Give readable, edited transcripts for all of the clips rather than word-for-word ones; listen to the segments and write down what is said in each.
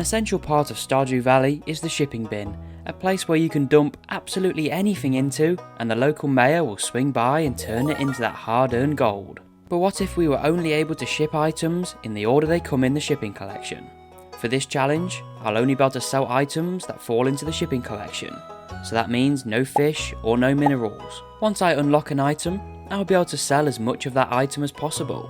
An essential part of Stardew Valley is the shipping bin, a place where you can dump absolutely anything into and the local mayor will swing by and turn it into that hard-earned gold. But what if we were only able to ship items in the order they come in the shipping collection? For this challenge, I'll only be able to sell items that fall into the shipping collection, so that means no fish or no minerals. Once I unlock an item, I'll be able to sell as much of that item as possible.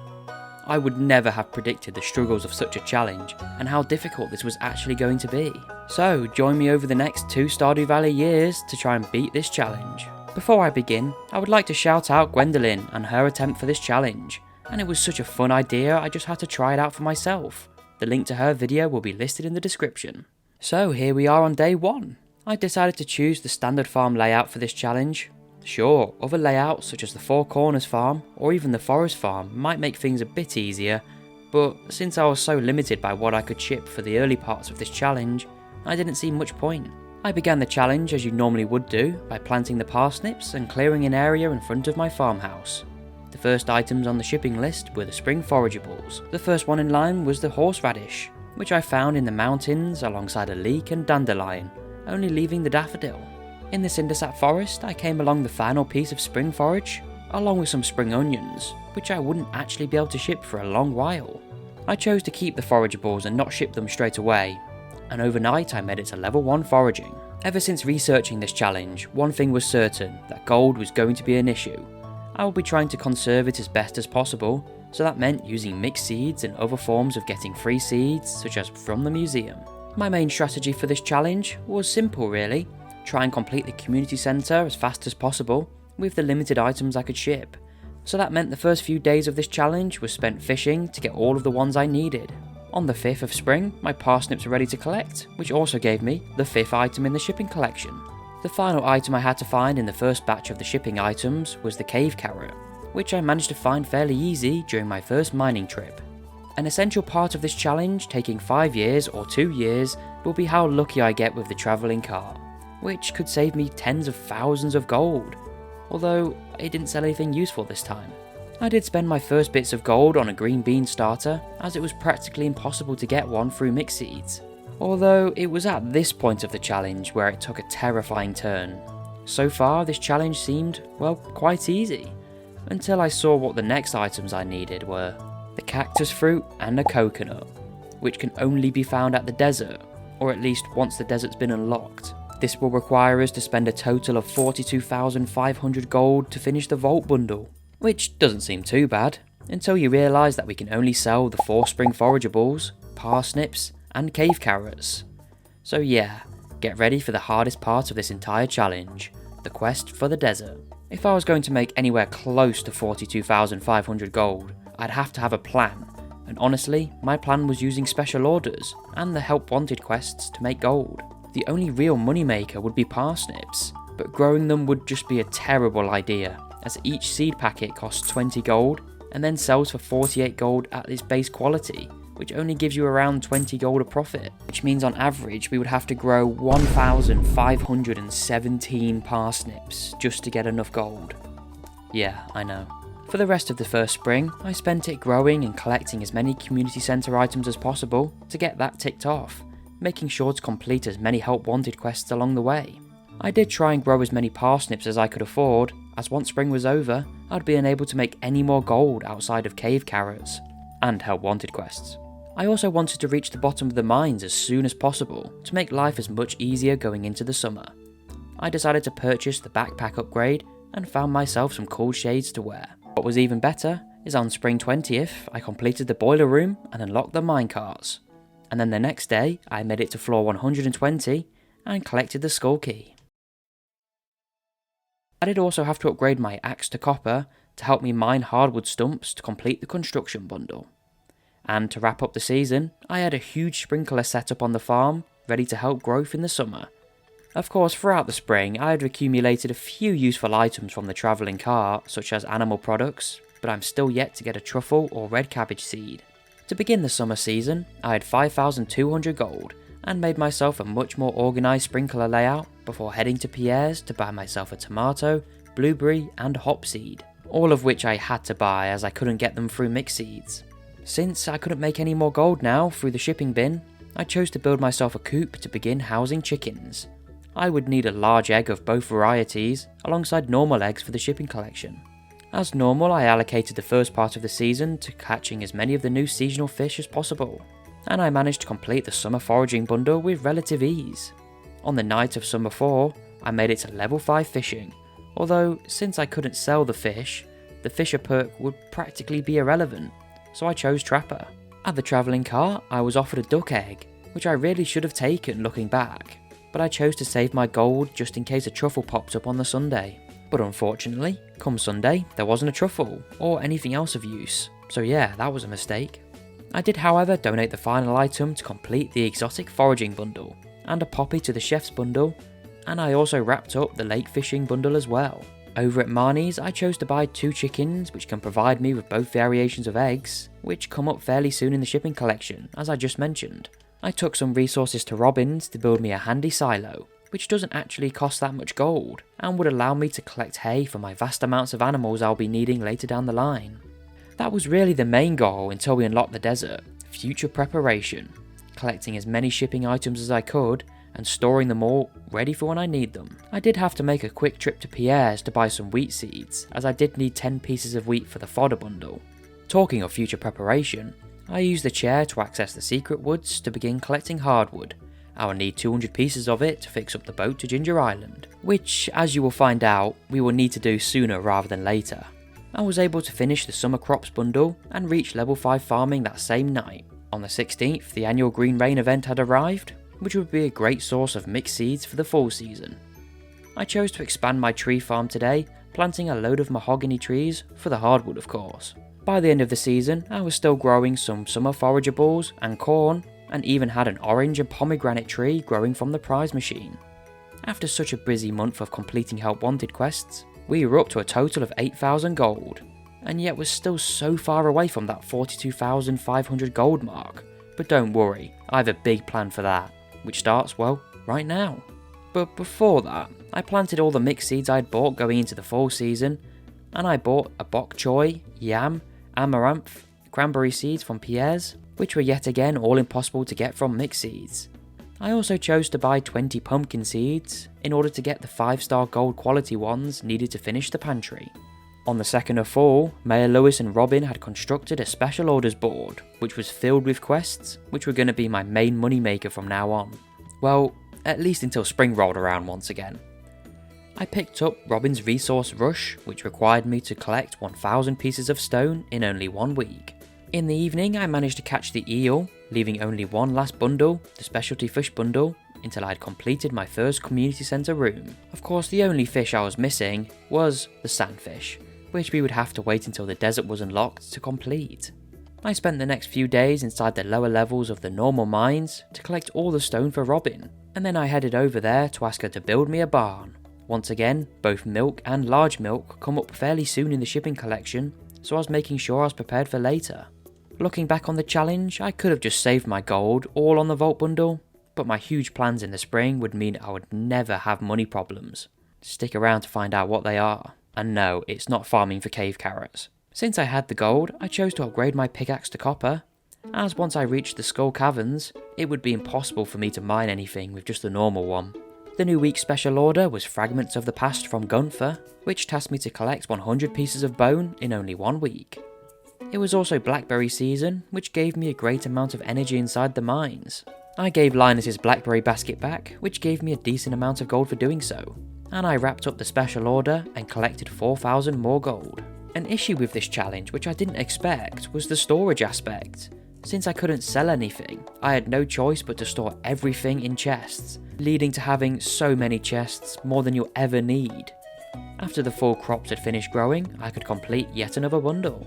I would never have predicted the struggles of such a challenge and how difficult this was actually going to be. So join me over the next 2 Stardew Valley years to try and beat this challenge. Before I begin, I would like to shout out Gvendolynn and her attempt for this challenge, and it was such a fun idea I just had to try it out for myself. The link to her video will be listed in the description. So here we are on day 1. I decided to choose the standard farm layout for this challenge. Sure, other layouts such as the 4 corners farm or even the forest farm might make things a bit easier, but since I was so limited by what I could ship for the early parts of this challenge, I didn't see much point. I began the challenge as you normally would do, by planting the parsnips and clearing an area in front of my farmhouse. The first items on the shipping list were the spring forageables. The first one in line was the horseradish, which I found in the mountains alongside a leek and dandelion, only leaving the daffodil. In the cindersap forest, I came along the final piece of spring forage, along with some spring onions, which I wouldn't actually be able to ship for a long while. I chose to keep the forageables and not ship them straight away, and overnight I made it to level 1 foraging. Ever since researching this challenge, one thing was certain, that gold was going to be an issue. I will be trying to conserve it as best as possible, so that meant using mixed seeds and other forms of getting free seeds, such as from the museum. My main strategy for this challenge was simple really, try and complete the community centre as fast as possible with the limited items I could ship. So that meant the first few days of this challenge was spent fishing to get all of the ones I needed. On the 5th of spring, my parsnips were ready to collect, which also gave me the 5th item in the shipping collection. The final item I had to find in the first batch of the shipping items was the cave carrot, which I managed to find fairly easy during my first mining trip. An essential part of this challenge, taking 5 years or 2 years, will be how lucky I get with the travelling cart, which could save me tens of thousands of gold, although it didn't sell anything useful this time. I did spend my first bits of gold on a green bean starter, as it was practically impossible to get one through mixed seeds. Although it was at this point of the challenge where it took a terrifying turn. So far this challenge seemed, well, quite easy, until I saw what the next items I needed were. The cactus fruit and a coconut, which can only be found at the desert, or at least once the desert's been unlocked. This will require us to spend a total of 42,500 gold to finish the vault bundle, which doesn't seem too bad, until you realise that we can only sell the 4 spring forageables, parsnips, and cave carrots. So yeah, get ready for the hardest part of this entire challenge, the quest for the desert. If I was going to make anywhere close to 42,500 gold, I'd have to have a plan, and honestly, my plan was using special orders and the help wanted quests to make gold. The only real moneymaker would be parsnips, but growing them would just be a terrible idea, as each seed packet costs 20 gold and then sells for 48 gold at its base quality, which only gives you around 20 gold a profit, which means on average we would have to grow 1,517 parsnips just to get enough gold. Yeah, I know. For the rest of the first spring, I spent it growing and collecting as many community centre items as possible to get that ticked off, making sure to complete as many help wanted quests along the way. I did try and grow as many parsnips as I could afford, as once spring was over, I'd be unable to make any more gold outside of cave carrots and help wanted quests. I also wanted to reach the bottom of the mines as soon as possible to make life as much easier going into the summer. I decided to purchase the backpack upgrade and found myself some cool shades to wear. What was even better is on spring 20th I completed the boiler room and unlocked the minecarts, and then the next day I made it to floor 120 and collected the skull key. I did also have to upgrade my axe to copper to help me mine hardwood stumps to complete the construction bundle. And to wrap up the season, I had a huge sprinkler set up on the farm, ready to help growth in the summer. Of course, throughout the spring, I had accumulated a few useful items from the travelling cart, such as animal products, but I'm still yet to get a truffle or red cabbage seed. To begin the summer season, I had 5,200 gold, and made myself a much more organised sprinkler layout before heading to Pierre's to buy myself a tomato, blueberry and hop seed, all of which I had to buy as I couldn't get them through mixed seeds. Since I couldn't make any more gold now through the shipping bin, I chose to build myself a coop to begin housing chickens. I would need a large egg of both varieties, alongside normal eggs for the shipping collection. As normal, I allocated the first part of the season to catching as many of the new seasonal fish as possible, and I managed to complete the summer foraging bundle with relative ease. On the night of summer 4, I made it to level 5 fishing, although since I couldn't sell the fisher perk would practically be irrelevant, so I chose trapper. At the travelling cart, I was offered a duck egg, which I really should have taken looking back, but I chose to save my gold just in case a truffle popped up on the Sunday. But unfortunately, come Sunday, there wasn't a truffle, or anything else of use, so yeah, that was a mistake. I did however donate the final item to complete the exotic foraging bundle, and a poppy to the chef's bundle, and I also wrapped up the lake fishing bundle as well. Over at Marnie's, I chose to buy 2 chickens which can provide me with both variations of eggs, which come up fairly soon in the shipping collection, as I just mentioned. I took some resources to Robin's to build me a handy silo, which doesn't actually cost that much gold, and would allow me to collect hay for my vast amounts of animals I'll be needing later down the line. That was really the main goal until we unlocked the desert, future preparation, collecting as many shipping items as I could, and storing them all ready for when I need them. I did have to make a quick trip to Pierre's to buy some wheat seeds, as I did need 10 pieces of wheat for the fodder bundle. Talking of future preparation, I used the chair to access the secret woods to begin collecting hardwood. I will need 200 pieces of it to fix up the boat to Ginger Island, which, as you will find out, we will need to do sooner rather than later. I was able to finish the summer crops bundle and reach level 5 farming that same night. On the 16th, the annual Green Rain event had arrived, which would be a great source of mixed seeds for the fall season. I chose to expand my tree farm today, planting a load of mahogany trees, for the hardwood of course. By the end of the season, I was still growing some summer forageables and corn, and even had an orange and pomegranate tree growing from the prize machine. After such a busy month of completing Help Wanted quests, we were up to a total of 8,000 gold, and yet was still so far away from that 42,500 gold mark. But don't worry, I have a big plan for that, which starts, well, right now. But before that, I planted all the mixed seeds I'd bought going into the fall season, and I bought a bok choy, yam, amaranth, cranberry seeds from Pierre's, which were yet again all impossible to get from mixed seeds. I also chose to buy 20 pumpkin seeds in order to get the 5-star gold quality ones needed to finish the pantry. On the 2nd of fall, Mayor Lewis and Robin had constructed a special orders board, which was filled with quests, which were going to be my main moneymaker from now on. Well, at least until spring rolled around once again. I picked up Robin's Resource Rush, which required me to collect 1,000 pieces of stone in only 1 week. In the evening, I managed to catch the eel, leaving only one last bundle, the specialty fish bundle, until I'd completed my first community centre room. Of course, the only fish I was missing was the sandfish, which we would have to wait until the desert was unlocked to complete. I spent the next few days inside the lower levels of the normal mines to collect all the stone for Robin, and then I headed over there to ask her to build me a barn. Once again, both milk and large milk come up fairly soon in the shipping collection, so I was making sure I was prepared for later. Looking back on the challenge, I could have just saved my gold all on the vault bundle, but my huge plans in the spring would mean I would never have money problems. Stick around to find out what they are. And no, it's not farming for cave carrots. Since I had the gold, I chose to upgrade my pickaxe to copper, as once I reached the Skull Caverns, it would be impossible for me to mine anything with just the normal one. The new week's special order was Fragments of the Past from Gunther, which tasked me to collect 100 pieces of bone in only 1 week. It was also blackberry season, which gave me a great amount of energy inside the mines. I gave Linus his blackberry basket back, which gave me a decent amount of gold for doing so, and I wrapped up the special order and collected 4,000 more gold. An issue with this challenge, which I didn't expect, was the storage aspect. Since I couldn't sell anything, I had no choice but to store everything in chests, leading to having so many chests, more than you'll ever need. After the full crops had finished growing, I could complete yet another bundle.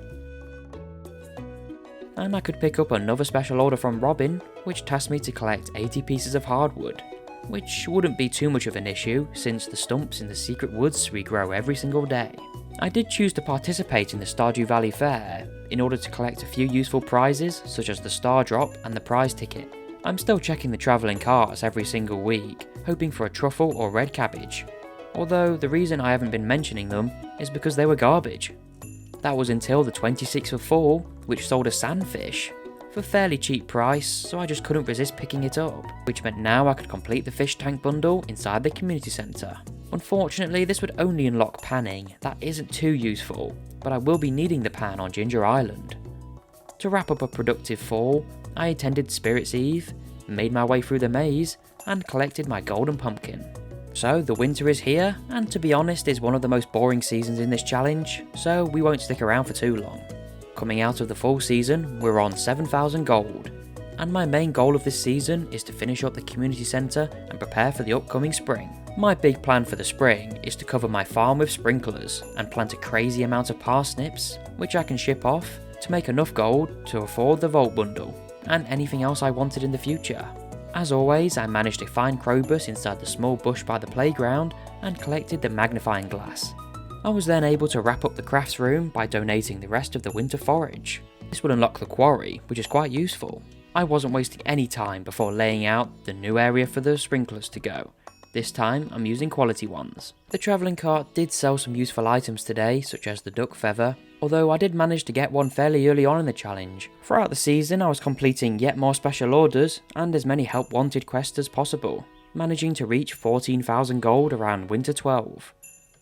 And I could pick up another special order from Robin, which tasked me to collect 80 pieces of hardwood, which wouldn't be too much of an issue since the stumps in the secret woods regrow every single day. I did choose to participate in the Stardew Valley Fair in order to collect a few useful prizes such as the star drop and the prize ticket. I'm still checking the travelling carts every single week, hoping for a truffle or red cabbage, although the reason I haven't been mentioning them is because they were garbage. That was until the 26th of fall, which sold a sandfish for a fairly cheap price, so I just couldn't resist picking it up, which meant now I could complete the fish tank bundle inside the community centre. Unfortunately, this would only unlock panning, that isn't too useful, but I will be needing the pan on Ginger Island. To wrap up a productive fall, I attended Spirit's Eve, made my way through the maze, and collected my golden pumpkin. So the winter is here, and to be honest is one of the most boring seasons in this challenge, so we won't stick around for too long. Coming out of the fall season, we're on 7,000 gold, and my main goal of this season is to finish up the community centre and prepare for the upcoming spring. My big plan for the spring is to cover my farm with sprinklers and plant a crazy amount of parsnips, which I can ship off to make enough gold to afford the vault bundle, and anything else I wanted in the future. As always, I managed to find Krobus inside the small bush by the playground and collected the magnifying glass. I was then able to wrap up the crafts room by donating the rest of the winter forage. This will unlock the quarry, which is quite useful. I wasn't wasting any time before laying out the new area for the sprinklers to go. This time, I'm using quality ones. The travelling cart did sell some useful items today, such as the duck feather, although I did manage to get one fairly early on in the challenge. Throughout the season, I was completing yet more special orders and as many help wanted quests as possible, managing to reach 14,000 gold around winter 12.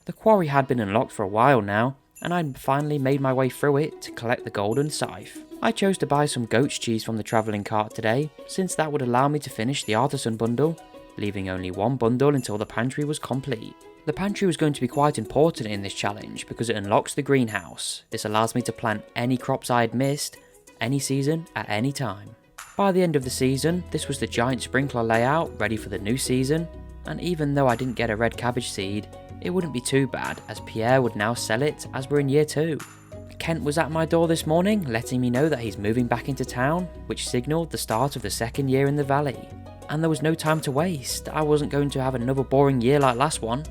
The quarry had been unlocked for a while now, and I'd finally made my way through it to collect the golden scythe. I chose to buy some goat's cheese from the travelling cart today, since that would allow me to finish the artisan bundle, leaving only one bundle until the pantry was complete. The pantry was going to be quite important in this challenge because it unlocks the greenhouse. This allows me to plant any crops I had missed, any season, at any time. By the end of the season, this was the giant sprinkler layout ready for the new season, and even though I didn't get a red cabbage seed, it wouldn't be too bad as Pierre would now sell it as we're in year 2. Kent was at my door this morning letting me know that he's moving back into town, which signalled the start of the second year in the valley. And there was no time to waste. I wasn't going to have another boring year like last one.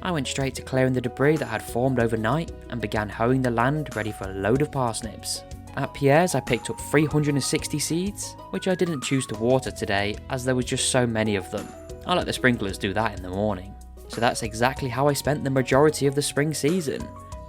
I went straight to clearing the debris that had formed overnight and began hoeing the land ready for a load of parsnips. At Pierre's I picked up 360 seeds, which I didn't choose to water today as there was just so many of them. I let the sprinklers do that in the morning. So that's exactly how I spent the majority of the spring season,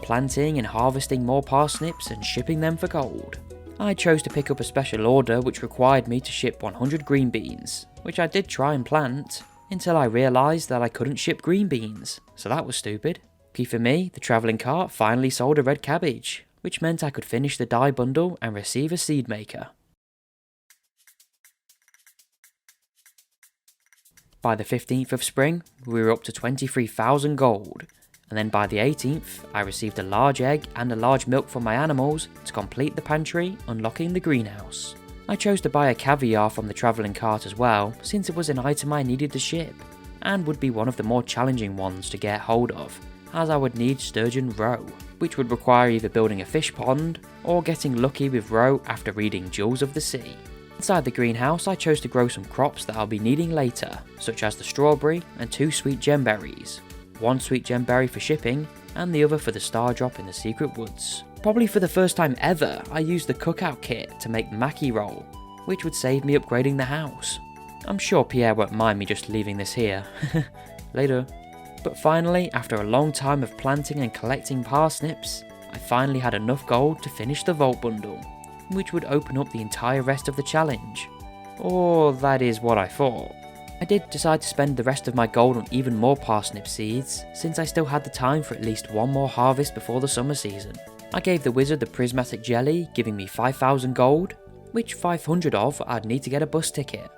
planting and harvesting more parsnips and shipping them for gold. I chose to pick up a special order which required me to ship 100 green beans, which I did try and plant, until I realised that I couldn't ship green beans, so that was stupid. Lucky for me, the travelling cart finally sold a red cabbage, which meant I could finish the dye bundle and receive a seed maker. By the 15th of spring, we were up to 23,000 gold, and then by the 18th, I received a large egg and a large milk from my animals to complete the pantry, unlocking the greenhouse. I chose to buy a caviar from the travelling cart as well, since it was an item I needed to ship, and would be one of the more challenging ones to get hold of, as I would need sturgeon roe, which would require either building a fish pond, or getting lucky with roe after reading Jewels of the Sea. Inside the greenhouse I chose to grow some crops that I'll be needing later, such as the strawberry and 2 sweet gemberries. 1 sweet gemberry for shipping, and the other for the star drop in the secret woods. Probably for the first time ever, I used the cookout kit to make mackie roll, which would save me upgrading the house. I'm sure Pierre won't mind me just leaving this here. Later. But finally, after a long time of planting and collecting parsnips, I finally had enough gold to finish the vault bundle, which would open up the entire rest of the challenge. Or that is what I thought. I did decide to spend the rest of my gold on even more parsnip seeds, since I still had the time for at least one more harvest before the summer season. I gave the wizard the prismatic jelly, giving me 5,000 gold, which 500 of I'd need to get a bus ticket.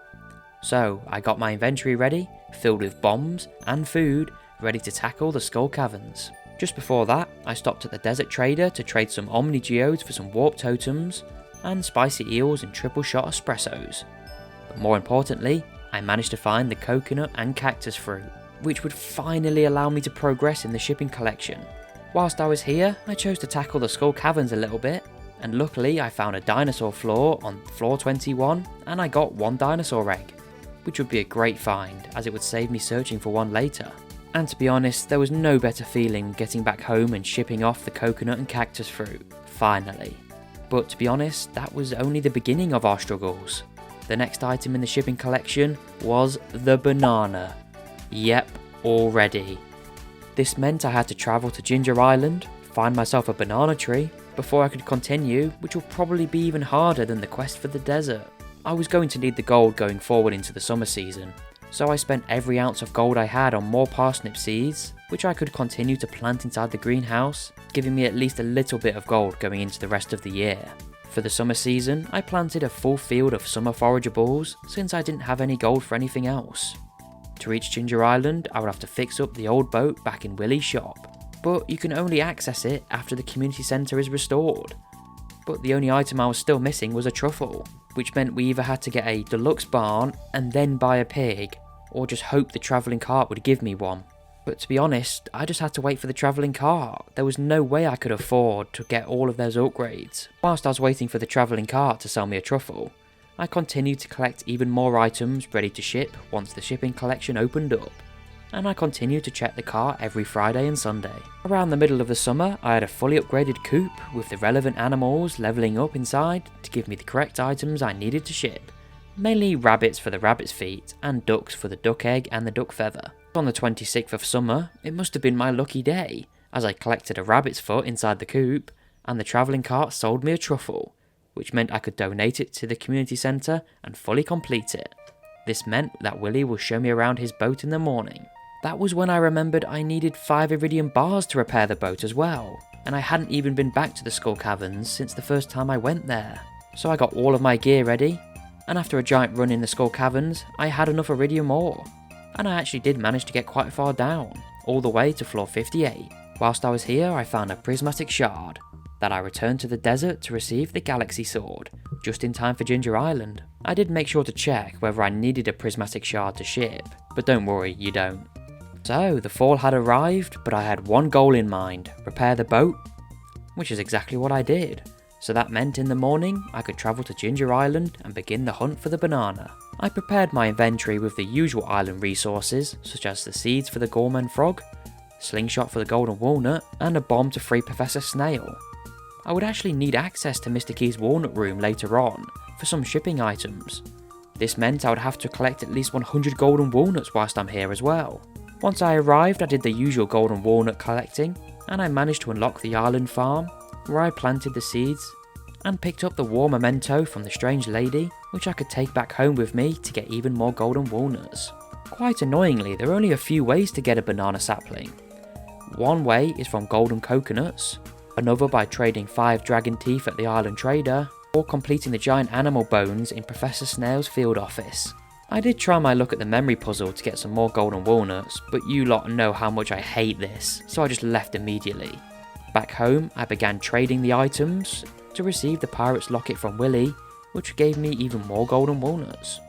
So I got my inventory ready, filled with bombs and food, ready to tackle the skull caverns. Just before that, I stopped at the desert trader to trade some omni geodes for some warp totems, and spicy eels and triple shot espressos. But more importantly, I managed to find the coconut and cactus fruit, which would finally allow me to progress in the shipping collection. Whilst I was here, I chose to tackle the skull caverns a little bit, and luckily I found a dinosaur floor on floor 21, and I got 1 dinosaur egg, which would be a great find as it would save me searching for one later. And to be honest, there was no better feeling getting back home and shipping off the coconut and cactus fruit, finally. But to be honest, that was only the beginning of our struggles. The next item in the shipping collection was the banana. Yep, already. This meant I had to travel to Ginger Island, find myself a banana tree, before I could continue, which will probably be even harder than the quest for the desert. I was going to need the gold going forward into the summer season, so I spent every ounce of gold I had on more parsnip seeds, which I could continue to plant inside the greenhouse, giving me at least a little bit of gold going into the rest of the year. For the summer season, I planted a full field of summer forageables since I didn't have any gold for anything else. To reach Ginger Island, I would have to fix up the old boat back in Willie's shop, but you can only access it after the community centre is restored. But the only item I was still missing was a truffle, which meant we either had to get a deluxe barn and then buy a pig, or just hope the travelling cart would give me one. But to be honest, I just had to wait for the travelling cart. There was no way I could afford to get all of those upgrades. Whilst I was waiting for the travelling cart to sell me a truffle, I continued to collect even more items ready to ship once the shipping collection opened up, and I continued to check the cart every Friday and Sunday. Around the middle of the summer, I had a fully upgraded coop with the relevant animals levelling up inside to give me the correct items I needed to ship. Mainly rabbits for the rabbit's feet, and ducks for the duck egg and the duck feather. On the 26th of summer, it must have been my lucky day, as I collected a rabbit's foot inside the coop, and the travelling cart sold me a truffle, which meant I could donate it to the community centre and fully complete it. This meant that Willie will show me around his boat in the morning. That was when I remembered I needed 5 iridium bars to repair the boat as well, and I hadn't even been back to the Skull Caverns since the first time I went there. So I got all of my gear ready, and after a giant run in the Skull Caverns, I had enough iridium ore. And I actually did manage to get quite far down, all the way to floor 58. Whilst I was here, I found a prismatic shard, that I returned to the desert to receive the Galaxy Sword, just in time for Ginger Island. I did make sure to check whether I needed a prismatic shard to ship, but don't worry, you don't. So, the fall had arrived, but I had one goal in mind: repair the boat, which is exactly what I did. So that meant in the morning, I could travel to Ginger Island and begin the hunt for the banana. I prepared my inventory with the usual island resources, such as the seeds for the Gorman frog, slingshot for the golden walnut, and a bomb to free Professor Snail. I would actually need access to Mr. Key's walnut room later on for some shipping items. This meant I would have to collect at least 100 golden walnuts whilst I'm here as well. Once I arrived, I did the usual golden walnut collecting, and I managed to unlock the island farm, where I planted the seeds, and picked up the war memento from the strange lady, which I could take back home with me to get even more golden walnuts. Quite annoyingly, there are only a few ways to get a banana sapling. One way is from golden coconuts, another by trading 5 dragon teeth at the island trader, or completing the giant animal bones in Professor Snail's field office. I did try my luck at the memory puzzle to get some more golden walnuts, but you lot know how much I hate this, so I just left immediately. Back home, I began trading the items to receive the pirate's locket from Willie, which gave me even more golden walnuts.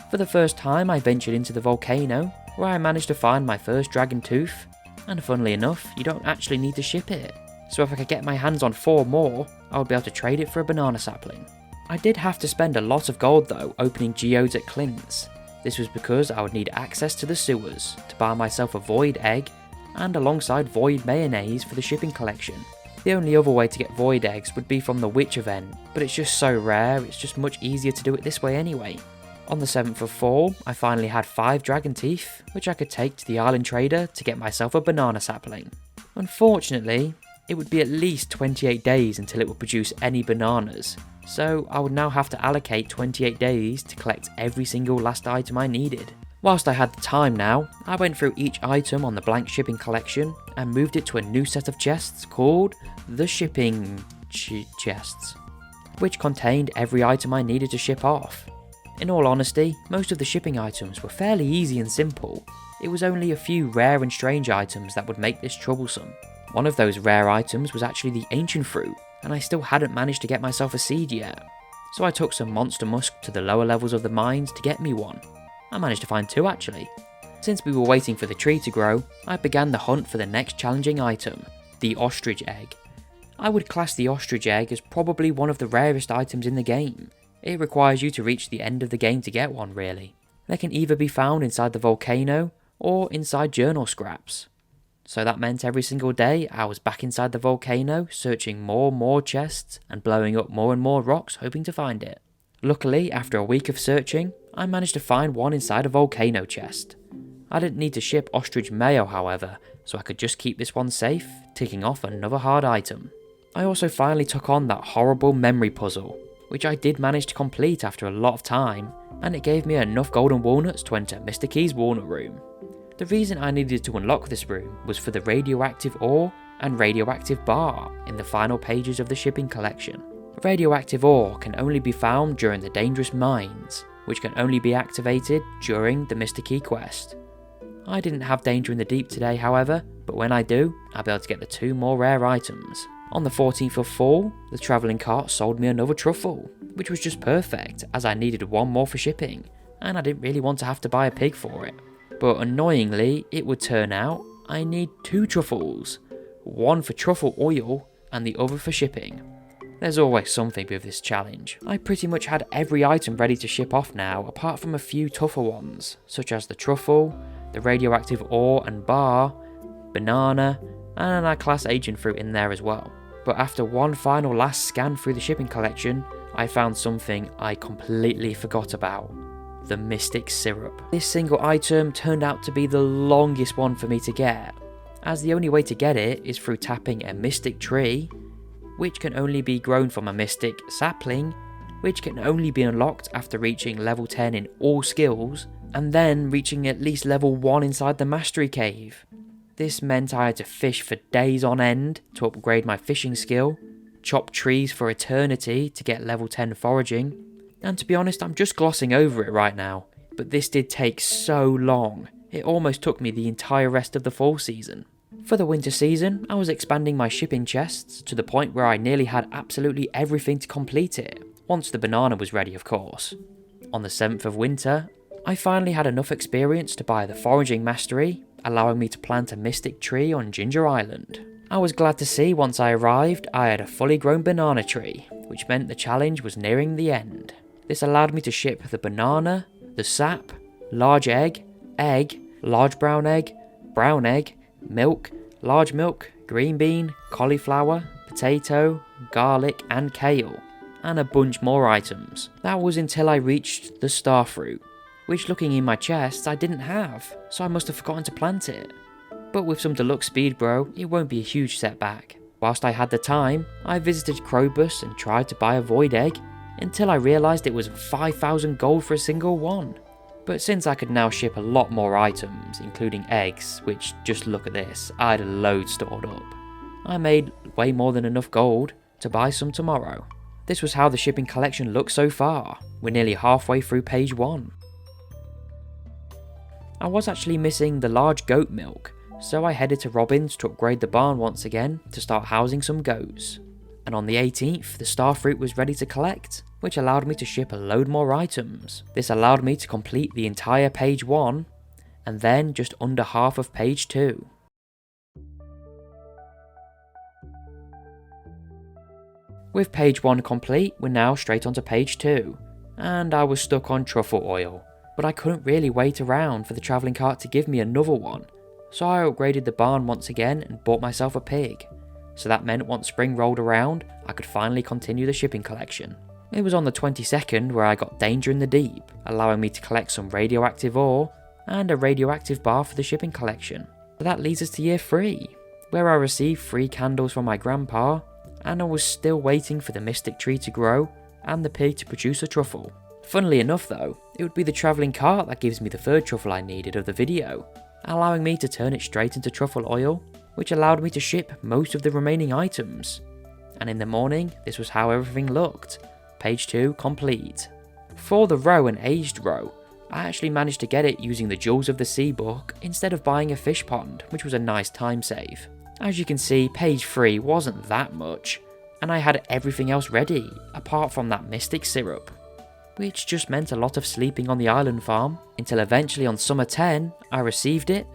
For the first time, I ventured into the volcano, where I managed to find my first dragon tooth, and funnily enough, you don't actually need to ship it. So if I could get my hands on 4 more, I would be able to trade it for a banana sapling. I did have to spend a lot of gold though opening geodes at Clint's. This was because I would need access to the sewers to buy myself a void egg and alongside void mayonnaise for the shipping collection. The only other way to get void eggs would be from the witch event, but it's just so rare, it's just much easier to do it this way anyway. On the 7th of fall, I finally had 5 dragon teeth, which I could take to the island trader to get myself a banana sapling. Unfortunately, it would be at least 28 days until it would produce any bananas, so I would now have to allocate 28 days to collect every single last item I needed. Whilst I had the time now, I went through each item on the blank shipping collection and moved it to a new set of chests called the shipping chests, which contained every item I needed to ship off. In all honesty, most of the shipping items were fairly easy and simple. It was only a few rare and strange items that would make this troublesome. One of those rare items was actually the ancient fruit, and I still hadn't managed to get myself a seed yet. So I took some monster musk to the lower levels of the mines to get me one. I managed to find 2 actually. Since we were waiting for the tree to grow, I began the hunt for the next challenging item, the ostrich egg. I would class the ostrich egg as probably one of the rarest items in the game. It requires you to reach the end of the game to get one really. They can either be found inside the volcano or inside journal scraps. So that meant every single day I was back inside the volcano searching more chests and blowing up more and more rocks hoping to find it. Luckily, after a week of searching, I managed to find one inside a volcano chest. I didn't need to ship ostrich mayo however, so I could just keep this one safe, ticking off another hard item. I also finally took on that horrible memory puzzle, which I did manage to complete after a lot of time, and it gave me enough golden walnuts to enter Mr. Key's walnut room. The reason I needed to unlock this room was for the radioactive ore and radioactive bar in the final pages of the shipping collection. Radioactive ore can only be found during the dangerous mines, which can only be activated during the Mr. Key quest. I didn't have danger in the deep today, however, but when I do, I'll be able to get the 2 more rare items. On the 14th of fall, the travelling cart sold me another truffle, which was just perfect as I needed 1 more for shipping, and I didn't really want to have to buy a pig for it. But annoyingly, it would turn out I need 2 truffles, 1 for truffle oil and the other for shipping. There's always something with this challenge. I pretty much had every item ready to ship off now, apart from a few tougher ones, such as the truffle, the radioactive ore and bar, banana, and I class agent fruit in there as well. But after one final last scan through the shipping collection, I found something I completely forgot about. The mystic syrup. This single item turned out to be the longest one for me to get, as the only way to get it is through tapping a mystic tree, which can only be grown from a mystic sapling, which can only be unlocked after reaching level 10 in all skills, and then reaching at least level 1 inside the mastery cave. This meant I had to fish for days on end to upgrade my fishing skill, chop trees for eternity to get level 10 foraging, and to be honest, I'm just glossing over it right now, but this did take so long, it almost took me the entire rest of the fall season. For the winter season, I was expanding my shipping chests to the point where I nearly had absolutely everything to complete it, once the banana was ready of course. On the 7th of winter, I finally had enough experience to buy the foraging mastery, allowing me to plant a mystic tree on Ginger Island. I was glad to see once I arrived I had a fully grown banana tree, which meant the challenge was nearing the end. This allowed me to ship the banana, the sap, large egg, large brown egg, milk, large milk, green bean, cauliflower, potato, garlic and kale, and a bunch more items. That was until I reached the starfruit, which looking in my chests I didn't have, so I must have forgotten to plant it. But with some deluxe speed bro, it won't be a huge setback. Whilst I had the time, I visited Krobus and tried to buy a void egg, until I realised it was 5,000 gold for a single one. But since I could now ship a lot more items, including eggs, which just look at this, I had a load stored up, I made way more than enough gold to buy some tomorrow. This was how the shipping collection looks so far. We're nearly halfway through page 1. I was actually missing the large goat milk, so I headed to Robin's to upgrade the barn once again to start housing some goats. And on the 18th, the starfruit was ready to collect, which allowed me to ship a load more items. This allowed me to complete the entire page 1, and then just under half of page 2. With page 1 complete, we're now straight onto page 2, and I was stuck on truffle oil, but I couldn't really wait around for the travelling cart to give me another one, so I upgraded the barn once again and bought myself a pig. So that meant once spring rolled around, I could finally continue the shipping collection. It was on the 22nd where I got Danger in the Deep, allowing me to collect some radioactive ore and a radioactive bar for the shipping collection. So that leads us to year 3, where I received 3 candles from my grandpa, and I was still waiting for the mystic tree to grow and the pig to produce a truffle. Funnily enough though, it would be the travelling cart that gives me the 3rd truffle I needed of the video, allowing me to turn it straight into truffle oil, which allowed me to ship most of the remaining items. And in the morning, this was how everything looked. Page 2 complete. For the roe and aged roe, I actually managed to get it using the Jewels of the Sea book instead of buying a fish pond, which was a nice time save. As you can see, page 3 wasn't that much, and I had everything else ready, apart from that mystic syrup, which just meant a lot of sleeping on the island farm, until eventually on summer 10, I received it,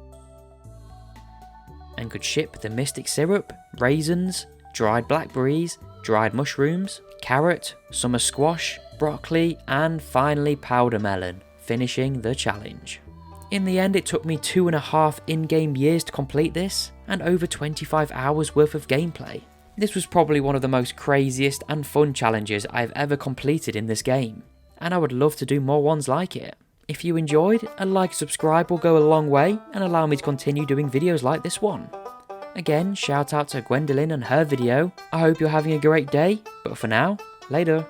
and could ship the mystic syrup, raisins, dried blackberries, dried mushrooms, carrot, summer squash, broccoli, and finally powder melon, finishing the challenge. In the end, it took me 2.5 in-game years to complete this, and over 25 hours worth of gameplay. This was probably one of the most craziest and fun challenges I've ever completed in this game, and I would love to do more ones like it. If you enjoyed, a like and subscribe will go a long way and allow me to continue doing videos like this one. Again, shout out to Gvendolynn and her video. I hope you're having a great day, but for now, later.